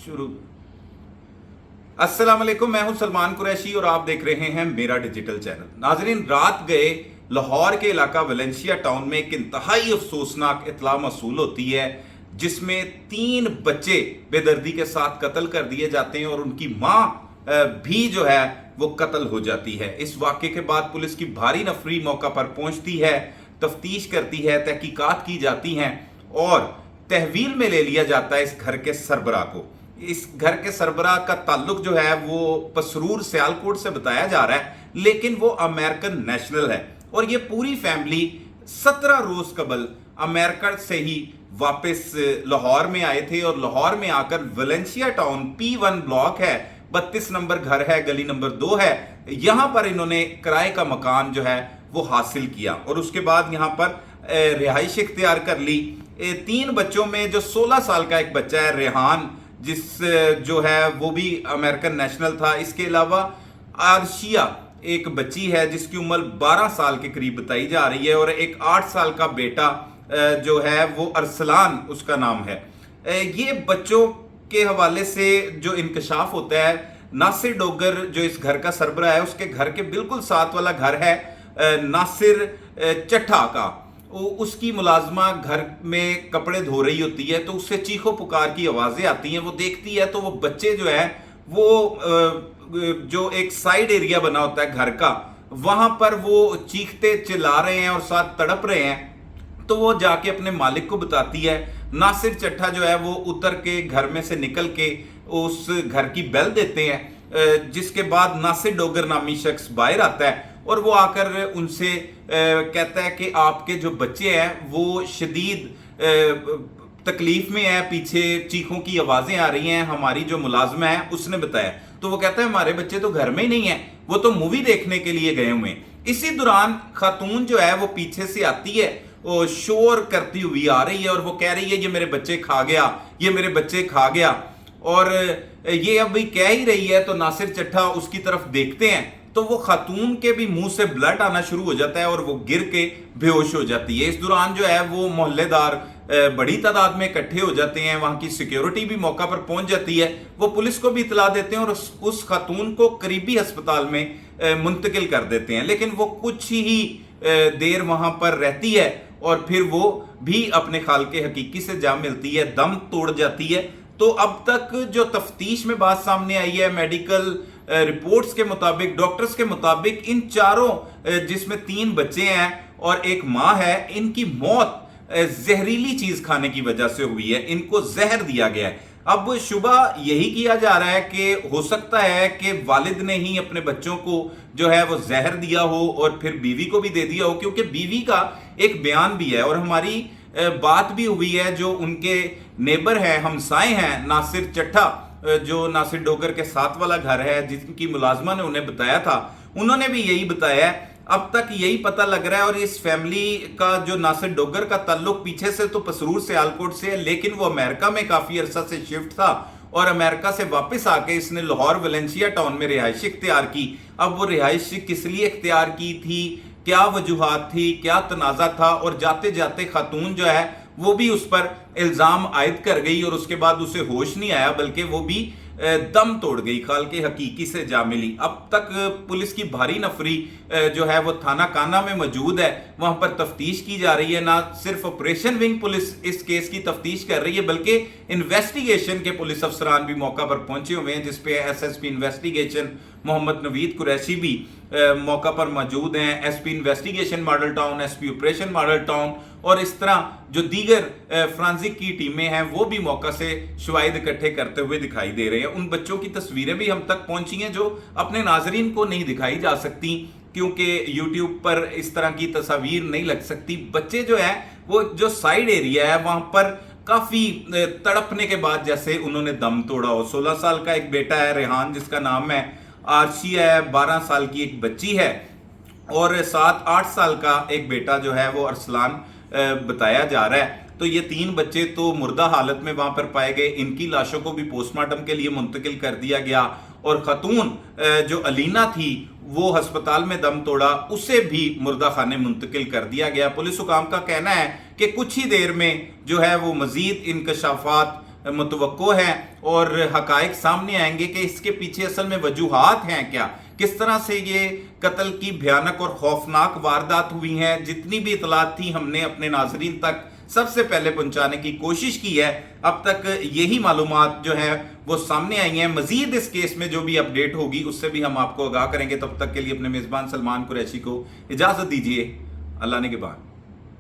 शुरू। अस्सलाम वालेकुम, मैं हूं सलमान कुरैशी और आप देख रहे हैं मेरा डिजिटल चैनल। नाजरीन, रात गए लाहौर के इलाका वेलेंशिया टाउन में एक इंतहाई अफसोसनाक इत्तला मौसूल होती है जिसमें 3 बच्चे बेदर्दी के साथ कत्ल कर दिए जाते हैं और उनकी मां भी जो है वो कत्ल हो जाती है। इस वाक़े के बाद पुलिस की भारी नफरी मौका पर पहुंचती है, तफ्तीश करती है, तहकीकात की जाती हैं और तहवील में ले लिया जाता है इस घर के सरबराह को। इस घर के सरबराह का ताल्लुक जो है वो पसरूर सियालकोट से बताया जा रहा है, लेकिन वो अमेरिकन नेशनल है और ये पूरी फैमिली 17 रोज कबल अमेरिका से ही वापस लाहौर में आए थे और लाहौर में आकर वेलेंशिया टाउन P1 ब्लॉक है, 32 नंबर घर है, गली नंबर 2 है, यहां पर इन्होंने किराए का मकान जो है वो हासिल किया और उसके बाद यहां पर रिहाइश इख्तियार कर ली। 3 बच्चों में जो 16 साल का एक बच्चा है रेहान, जिस जो है वो भी अमेरिकन नेशनल था। इसके अलावा आरशिया एक बच्ची है जिसकी उम्र 12 साल के करीब बताई जा रही है और एक 8 साल का बेटा जो है वो अरसलान उसका नाम है। ये बच्चों के हवाले से जो इंकशाफ होता है, नासिर डोगर जो इस घर का सरबराह है उसके घर के बिल्कुल साथ वाला घर है नासिर चट्ठा का, उसकी मुलाजमा घर में कपड़े धो रही होती है तो उससे चीखों पुकार की आवाजें आती हैं। वो देखती है तो वो बच्चे जो है वो जो एक साइड एरिया बना होता है घर का, वहां पर वो चीखते चिल्ला रहे हैं और साथ तड़प रहे हैं। तो वो जाके अपने मालिक को बताती है। नासिर चट्ठा जो है वो उतर के घर में से निकल के उस घर की बेल देते हैं, जिसके बाद नासिर डोगर नामी शख्स बाहर आता है और वो आकर उनसे कहता है कि आपके जो बच्चे हैं वो शदीद तकलीफ में है, पीछे चीखों की आवाजें आ रही हैं, हमारी जो मुलाजमा है उसने बताया। तो वो कहता है हमारे बच्चे तो घर में ही नहीं है, वो तो मूवी देखने के लिए गए हुए हैं। इसी दौरान खातून जो है वो पीछे से आती है, वो शोर करती हुई आ रही है और वो कह रही है ये मेरे बच्चे खा गया, ये मेरे बच्चे खा गया। और ये अभी कह ही रही है तो नासिर चट्ठा उसकी तरफ देखते हैं तो वो खातून के भी मुंह से ब्लड आना शुरू हो जाता है और वो गिर के बेहोश हो जाती है। इस दौरान जो है वो मोहल्लेदार बड़ी तादाद में इकट्ठे हो जाते हैं, वहां की सिक्योरिटी भी मौका पर पहुंच जाती है, वो पुलिस को भी इतला देते हैं और उस खातून को करीबी अस्पताल में मुंतकिल कर देते हैं। लेकिन वो कुछ ही देर वहां पर रहती है और फिर वो भी अपने खाल के हकीकी से जा मिलती है, दम तोड़ जाती है। तो अब तक जो तफ्तीश में बात सामने आई है, मेडिकल रिपोर्ट्स के मुताबिक, डॉक्टर्स के मुताबिक, इन चारों जिसमें 3 बच्चे हैं और एक मां है, इनकी मौत जहरीली चीज खाने की वजह से हुई है, इनको जहर दिया गया है। अब शुबा यही किया जा रहा है कि हो सकता है कि वालिद ने ही अपने बच्चों को जो है वो जहर दिया हो और फिर बीवी को भी दे दिया हो, क्योंकि बीवी का एक बयान भी है और हमारी बात भी हुई है। जो उनके नेबर हैं, हमसाए हैं, नासिर चट्ठा जो नासिर डोगर के साथ वाला घर है जिनकी मुलाजमा ने उन्हें बताया था, उन्होंने भी यही बताया है। अब तक यही पता लग रहा है और इस फैमिली का जो नासिर डोगर का ताल्लुक पीछे से तो पसरूर सियालकोट से है, लेकिन वो अमेरिका में काफी अरसा से शिफ्ट था और अमेरिका से वापस आके इसने लाहौर वेलेंशिया टाउन में रिहाइश इख्तियार की। अब वो रिहाइश किस लिए इख्तियार की थी, क्या वजूहात थी, क्या तनाजा था, और जाते जाते खातून जो है वो भी उस पर इल्जाम आयद कर गई और उसके बाद उसे होश नहीं आया, बल्कि वो भी दम तोड़ गई, खाल के हकीकी से जा मिली। अब तक पुलिस की भारी नफरी जो है वो थाना काना में मौजूद है, वहां पर तफ्तीश की जा रही है। ना सिर्फ ऑपरेशन विंग पुलिस इस केस की तफ्तीश कर रही है, बल्कि इन्वेस्टिगेशन के पुलिस अफसरान भी मौका पर पहुंचे हुए हैं, जिसपे SSP इन्वेस्टिगेशन मोहम्मद नवीद कुरैशी भी मौका पर मौजूद हैं, SP investigation model town, SP operation model town और इस तरह जो दीगर फ्रांसिक की टीमें हैं वो भी मौका से शवाहिद इकट्ठे करते हुए दिखाई दे रहे हैं। उन बच्चों की तस्वीरें भी हम तक पहुंची हैं जो अपने नाजरीन को नहीं दिखाई जा सकती, क्योंकि YouTube पर इस तरह की तस्वीर नहीं लग सकती। बच्चे जो है वो जो साइड एरिया है वहां पर काफी तड़पने के बाद जैसे उन्होंने दम तोड़ा हो। 16 साल का एक बेटा है रेहान जिसका नाम है, आरशिया है 12 साल की एक बच्ची है और 7-8 साल का एक बेटा जो है वो अरसलान बताया जा रहा है। तो ये 3 बच्चे तो मुर्दा हालत में वहां पर पाए गए, इनकी लाशों को भी पोस्टमार्टम के लिए मुंतकिल कर दिया गया और खातून जो अलीना थी वो अस्पताल में दम तोड़ा, उसे भी मुर्दा खाने मुंतकिल कर दिया गया। पुलिस हुकाम का कहना है कि कुछ ही देर में जो है वो मजीद इंकशाफात मुतवक्को है और हकायक सामने आएंगे कि इसके पीछे असल में वजूहात हैं क्या, किस तरह से ये कत्ल की भयानक और खौफनाक वारदात हुई हैं। जितनी भी इतलात थी हमने अपने नाजरीन तक सबसे पहले पहुंचाने की कोशिश की है। अब तक यही मालूमात जो है वो सामने आई हैं। मजीद इस केस में जो भी अपडेट होगी उससे भी हम आपको आगाह करेंगे। तब तक के लिए अपने मेजबान सलमान कुरैशी को इजाजत दीजिए। अल्लाह ने के बाद।